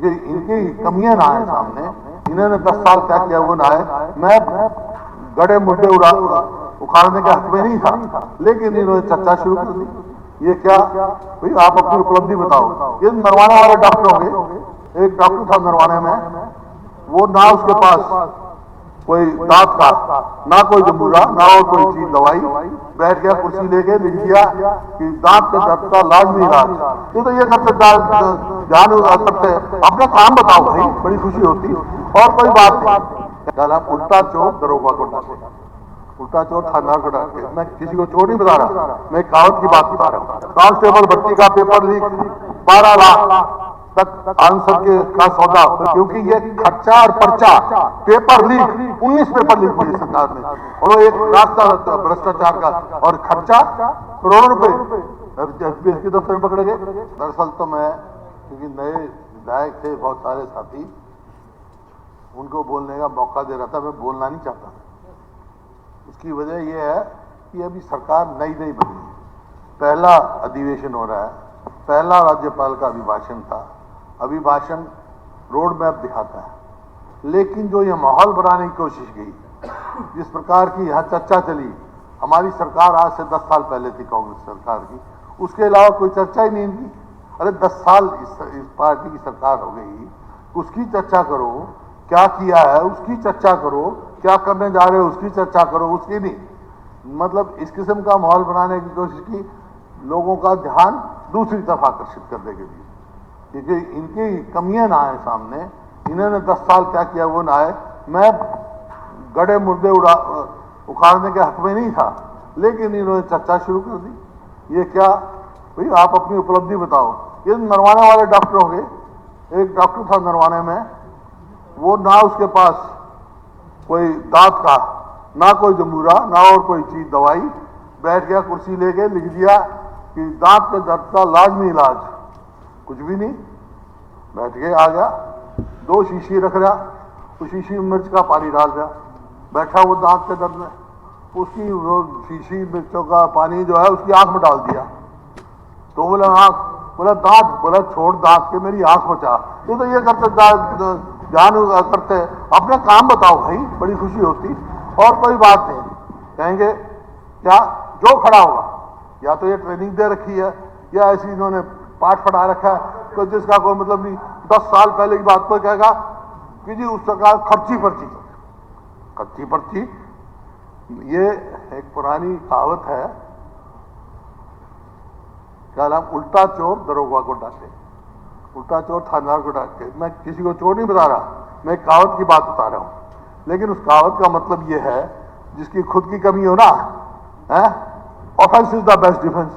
इनकी कमियां ना आए सामने, इन्होंने 10 साल क्या किया वो ना आए। मैं गड़े मुद्दे उखाड़ने के हक में नहीं था, लेकिन इन्होंने चर्चा शुरू कर दी। ये क्या भाई, आप अपनी उपलब्धि बताओ। ये नरवाने वाले डॉक्टर होंगे, एक डॉक्टर था नरवाने में, वो ना उसके पास कोई दांत का, ना कोई जमूरा, ना और कोई चीज दवाई, बैठ गया कुर्सी लेके लिख दिया कि दांत के दर्द का लाजमी इलाज। तो ये करते ध्यान करते, अपना काम बताओ भाई, बड़ी खुशी होती। और कोई बात नहीं, कल आप उल्टा चोर दरोगा को डाके, उल्टा चोर थानेदार को डाके, मैं किसी को चोर नहीं बता रहा, मैं कहावत की बात बता रहा हूँ। कांस्टेबल भर्ती का पेपर लीक, 12 लाख तक आंसर का सौदा, क्योंकि ये खर्चा और पर्चा, पेपर लीक, 19 पेपर लीक हुए सरकार में, और वो एक रास्ता भ्रष्टाचार का, और खर्चा करोड़ों रुपए के दफ्तर में पकड़े गए। दरअसल तो मैं, क्योंकि नए विधायक थे बहुत सारे साथी, उनको बोलने का मौका दे रहा था, मैं बोलना नहीं चाहता। उसकी वजह यह है कि अभी सरकार नई नई बनी है, पहला अधिवेशन हो रहा है, पहला राज्यपाल का अभिभाषण था। अभिभाषण रोड मैप दिखाता है, लेकिन जो ये माहौल बनाने की कोशिश की, जिस प्रकार की यह चर्चा चली, हमारी सरकार आज से 10 साल पहले थी कांग्रेस सरकार की, उसके अलावा कोई चर्चा ही नहीं थी। अरे 10 साल इस पार्टी की सरकार हो गई, उसकी चर्चा करो, क्या किया है उसकी चर्चा करो, क्या करने जा रहे हो उसकी चर्चा करो, उसकी नहीं। मतलब इस किस्म का माहौल बनाने की कोशिश की, लोगों का ध्यान दूसरी तरफ आकर्षित करने के लिए, क्योंकि इनकी कमियां ना आए सामने, इन्होंने 10 साल क्या किया वो ना आए। मैं गड़े मुद्दे उखाड़ने के हक में नहीं था, लेकिन इन्होंने चर्चा शुरू कर दी। ये क्या भाई, आप अपनी उपलब्धि बताओ। ये नरवाने वाले डॉक्टर होंगे, एक डॉक्टर था नरवाने में, वो ना उसके पास कोई दांत का, ना कोई जमूरा, ना और कोई चीज दवाई, बैठ गया कुर्सी लेके लिख दिया कि दांत के दर्द का लाजमी इलाज, कुछ भी नहीं, बैठ के आ गया, 2 शीशी रख रहा, उस शीशी में मिर्च का पानी डाल रहा, बैठा वो दांत के दर्द में, उसकी वो शीशी मिर्चों का पानी जो है उसकी आंख में डाल दिया। तो बोला आंख, बोला दांत, बोला छोड़ दांत के, मेरी आंख बचा। तो ये करते ध्यान करते, अपना काम बताओ भाई, बड़ी खुशी होती। और कोई बात नहीं, कहेंगे क्या, जो खड़ा होगा, या तो ये ट्रेनिंग दे रखी है, या ऐसी इन्होंने पाठ पढ़ा रखा है, तो जिसका कोई मतलब नहीं। 10 साल पहले की बात को कहेगा कि जी उस सरकार खर्ची पर्ची, खर्ची पर्ची, ये एक पुरानी कहावत है, क्या नाम, उल्टा चोर दरोगा को डाके, उल्टा चोर थानेदार को डाके। मैं किसी को चोर नहीं बता रहा, मैं एक कहावत की बात बता रहा हूं। लेकिन उस कहावत का मतलब यह है, जिसकी खुद की कमी हो ना, है, offence is the best defence.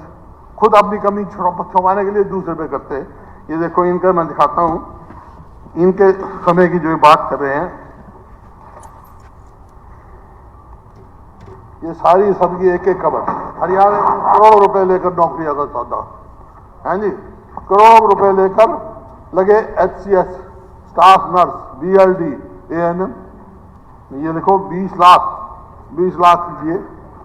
खुद अपनी कमी छुपाने के लिए दूसरे पे करते हैं। ये देखो, इनका मैं दिखाता हूं, इनके समय की जो बात कर रहे हैं, ये सारी सबकी एक एक खबर। हरियाणा में करोड़ों रुपए लेकर नौकरियां का सौदा है जी, करोड़ों रुपए लेकर लगे HCS, staff nurse, BLD, ANM, ये लिखो 20 लाख कीजिए,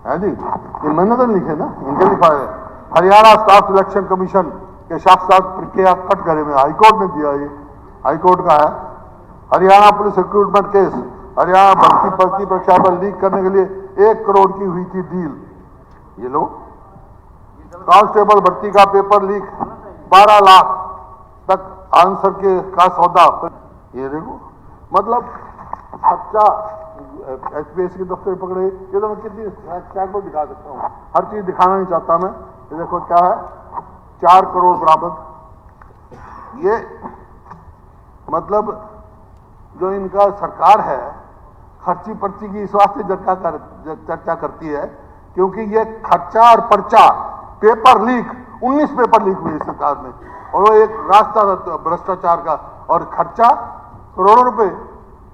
है जी, ये मैंने तो लिखे ना, इनके लिखा है। हरियाणा स्टाफ सिलेक्शन कमीशन के साक्षात प्रक्रिया कटघरे में हाईकोर्ट ने दिया, ये हाईकोर्ट का है। Haryana police recruitment case, Haryana भर्ती परीक्षा पर लीक करने के लिए 1 करोड़ की हुई थी डील। ये लो, कांस्टेबल भर्ती का पेपर लीक, 12 लाख तक आंसर का सौदा। ये देखो, मतलब खर्चा SBS के दफ्तर में पकड़े। ये तो मैं कितनी क्या को दिखा सकता हूँ, हर चीज दिखाना नहीं चाहता मैं। ये देखो क्या है, 4 करोड़ बराबर। ये मतलब जो इनका सरकार है, खर्ची पर्ची की इस वास्ते चर्चा करती है, क्योंकि ये खर्चा और पर्चा, पेपर लीक, 19 पेपर लीक हुए सरकार में, और वो एक रास्ता भ्रष्टाचार का, और खर्चा करोड़ों रुपए।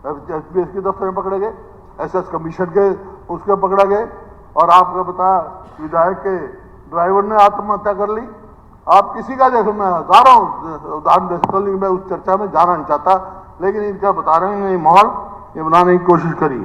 SBS के दफ्तर में पकड़े गए, SS कमीशन के उसके पकड़ा गए, और आपको बताया विधायक के ड्राइवर ने आत्महत्या कर ली। आप किसी का देखो, मैं हजारों उदाहरण दे सकता हूं, लेकिन मैं उस चर्चा में जाना नहीं चाहता। लेकिन इनका बता रहे हैं, माहौल ये बनाने की कोशिश करी।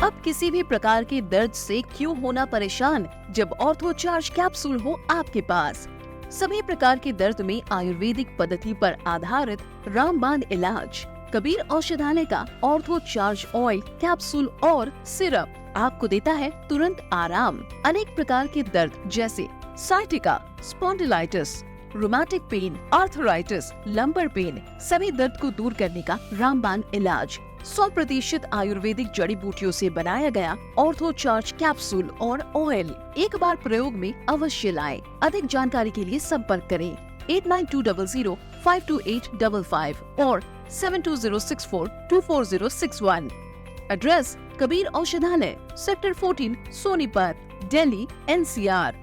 अब किसी भी प्रकार के दर्द से क्यों होना परेशान, जब ऑर्थो चार्ज कैप्सूल हो आपके पास। सभी प्रकार के दर्द में आयुर्वेदिक पद्धति पर आधारित रामबाण इलाज। कबीर औषधालय का ऑर्थो चार्ज ऑयल, कैप्सूल और सिरप आपको देता है तुरंत आराम। अनेक प्रकार के दर्द जैसे sciatica, spondylitis, rheumatic pain, arthritis, lumbar pain, सभी दर्द को दूर करने का रामबाण इलाज 100% आयुर्वेदिक जड़ी बूटियों से बनाया गया ऑर्थो चार्ज कैप्सूल और ऑयल एक बार प्रयोग में अवश्य लाएं। अधिक जानकारी के लिए संपर्क करें 8920528555 और 7206424061। एड्रेस कबीर औषधालय, सेक्टर 14, सोनीपत, दिल्ली, NCR।